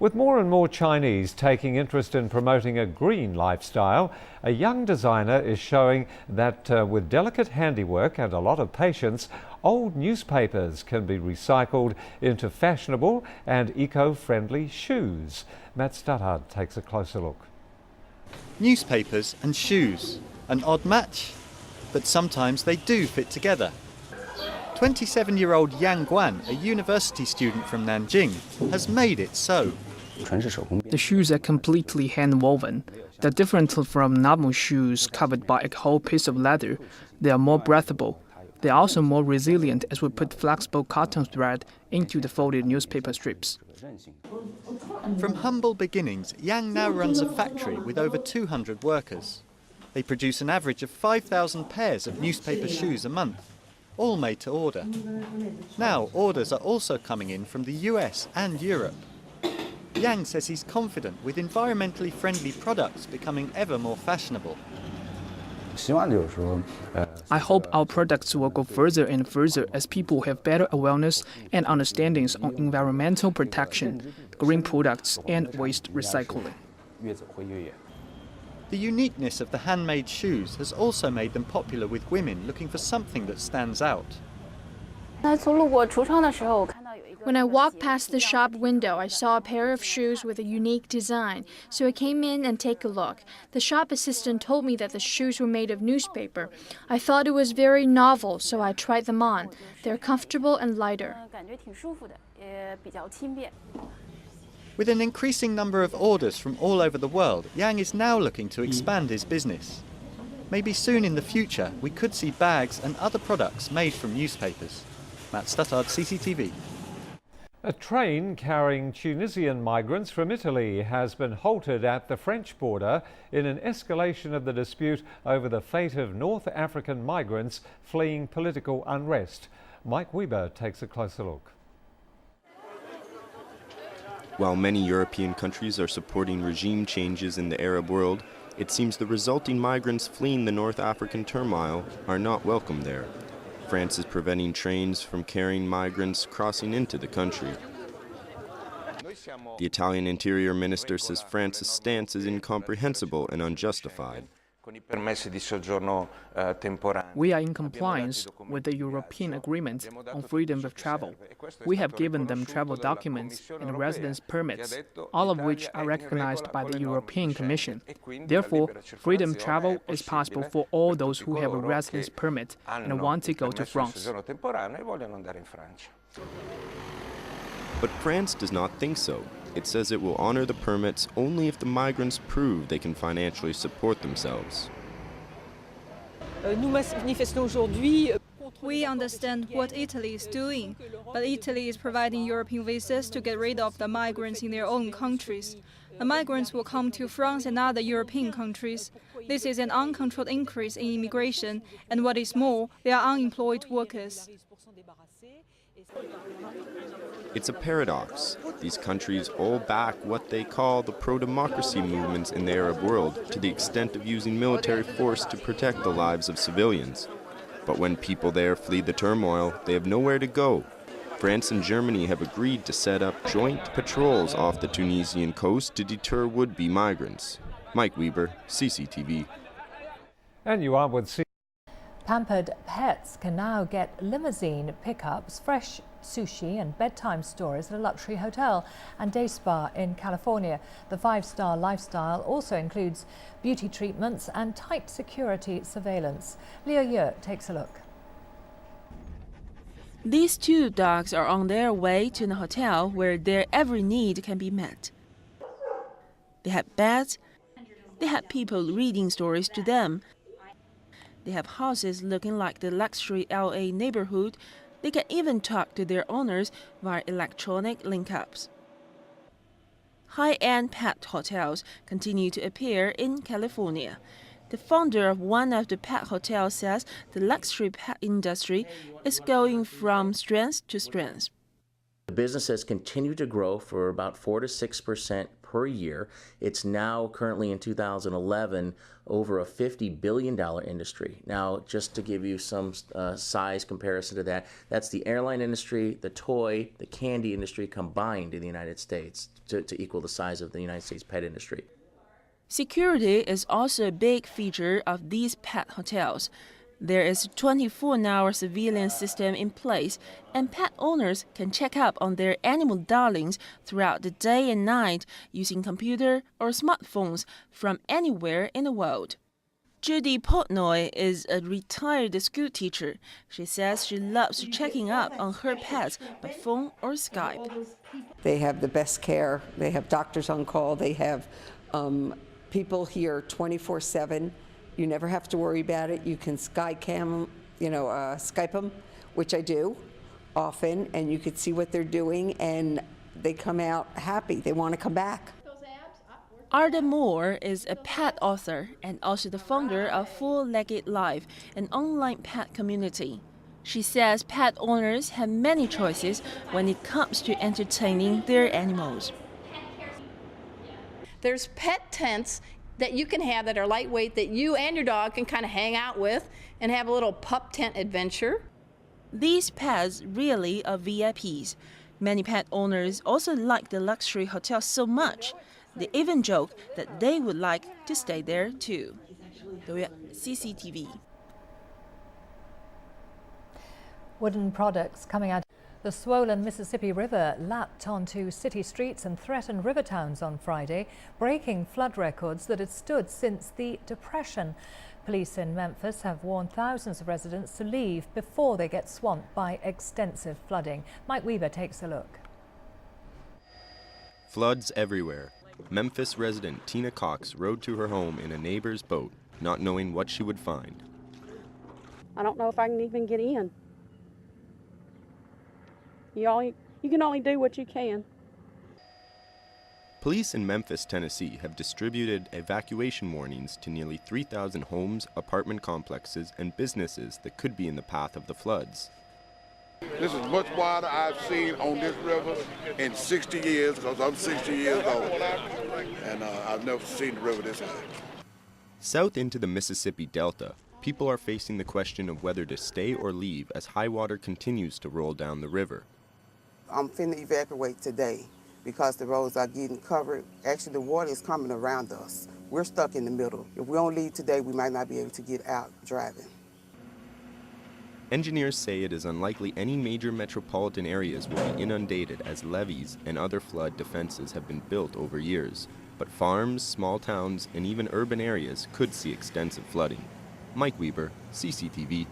With more and more Chinese taking interest in promoting a green lifestyle, a young designer is showing that with delicate handiwork and a lot of patience, old newspapers can be recycled into fashionable and eco-friendly shoes. Matt Stuttard takes a closer look. Newspapers and shoes. An odd match? But sometimes they do fit together. 27-year-old Yang Guan, a university student from Nanjing, has made it so. The shoes are completely hand-woven. They're different from normal shoes covered by a whole piece of leather. They are more breathable. They are also more resilient as we put flexible cotton thread into the folded newspaper strips. From humble beginnings, Yang now runs a factory with over 200 workers. They produce an average of 5,000 pairs of newspaper shoes a month, all made to order. Now, orders are also coming in from the US and Europe. Yang says he's confident with environmentally friendly products becoming ever more fashionable. I hope our products will go further and further as people have better awareness and understandings on environmental protection, green products and waste recycling. The uniqueness of the handmade shoes has also made them popular with women looking for something that stands out. When I walked past the shop window, I saw a pair of shoes with a unique design, so I came in and take a look. The shop assistant told me that the shoes were made of newspaper. I thought it was very novel, so I tried them on. They're comfortable and lighter. With an increasing number of orders from all over the world, Yang is now looking to expand his business. Maybe soon in the future, we could see bags and other products made from newspapers. Matt Stuttard, CCTV. A train carrying Tunisian migrants from Italy has been halted at the French border in an escalation of the dispute over the fate of North African migrants fleeing political unrest. Mike Weber takes a closer look. While many European countries are supporting regime changes in the Arab world, it seems the resulting migrants fleeing the North African turmoil are not welcome there. France is preventing trains from carrying migrants crossing into the country. The Italian Interior Minister says France's stance is incomprehensible and unjustified. We are in compliance with the European Agreement on freedom of travel. We have given them travel documents and residence permits, all of which are recognized by the European Commission. Therefore, freedom of travel is possible for all those who have a residence permit and want to go to France. But France does not think so. It says it will honor the permits only if the migrants prove they can financially support themselves. We understand what Italy is doing, but Italy is providing European visas to get rid of the migrants in their own countries. The migrants will come to France and other European countries. This is an uncontrolled increase in immigration, and what is more, they are unemployed workers. It's a paradox. These countries all back what they call the pro-democracy movements in the Arab world to the extent of using military force to protect the lives of civilians. But when people there flee the turmoil, they have nowhere to go. France and Germany have agreed to set up joint patrols off the Tunisian coast to deter would-be migrants. Mike Weber, CCTV. And you are with Pampered pets can now get limousine pickups, fresh sushi and bedtime stories at a luxury hotel and day spa in California. The five-star lifestyle also includes beauty treatments and tight security surveillance. Leo Ye takes a look. These two dogs are on their way to a hotel where their every need can be met. They have beds, they have people reading stories to them. They have houses looking like the luxury LA neighborhood. They can even talk to their owners via electronic link-ups. High-end pet hotels continue to appear in California. The founder of one of the pet hotels says the luxury pet industry is going from strength to strength. The business has continued to grow for about 4 to 6% per year. It's now currently in 2011 over a $50 billion industry. Now, just to give you some size comparison to that, that's the airline industry, the toy, the candy industry combined in the United States to equal the size of the United States pet industry. Security is also a big feature of these pet hotels. There is a 24-hour surveillance system in place, and pet owners can check up on their animal darlings throughout the day and night using computer or smartphones from anywhere in the world. Judy Portnoy is a retired school teacher. She says she loves checking up on her pets by phone or Skype. They have the best care. They have doctors on call. They have people here 24/7. You never have to worry about it. You can Skype them, which I do often, and you could see what they're doing, and they come out happy. They want to come back. Arda Moore is a pet author and also the founder of Four-Legged Life, an online pet community. She says pet owners have many choices when it comes to entertaining their animals. There's pet tents that you can have that are lightweight that you and your dog can kind of hang out with and have a little pup tent adventure. These pets really are VIPs. Many pet owners also like the luxury hotel so much, they even joke that they would like to stay there too. CCTV. Wooden products coming out. The swollen Mississippi River lapped onto city streets and threatened river towns on Friday, breaking flood records that had stood since the Depression. Police in Memphis have warned thousands of residents to leave before they get swamped by extensive flooding. Mike Weaver takes a look. Floods everywhere. Memphis resident Tina Cox rode to her home in a neighbor's boat, not knowing what she would find. I don't know if I can even get in. You can only do what you can. Police in Memphis, Tennessee have distributed evacuation warnings to nearly 3,000 homes, apartment complexes, and businesses that could be in the path of the floods. This is much water I've seen on this river in 60 years, because I'm 60 years old, and I've never seen the river this high. South into the Mississippi Delta, people are facing the question of whether to stay or leave as high water continues to roll down the river. I'm finna evacuate today because the roads are getting covered. Actually, the water is coming around us. We're stuck in the middle. If we don't leave today, we might not be able to get out driving. Engineers say it is unlikely any major metropolitan areas will be inundated as levees and other flood defenses have been built over years. But farms, small towns, and even urban areas could see extensive flooding. Mike Weaver, CCTV.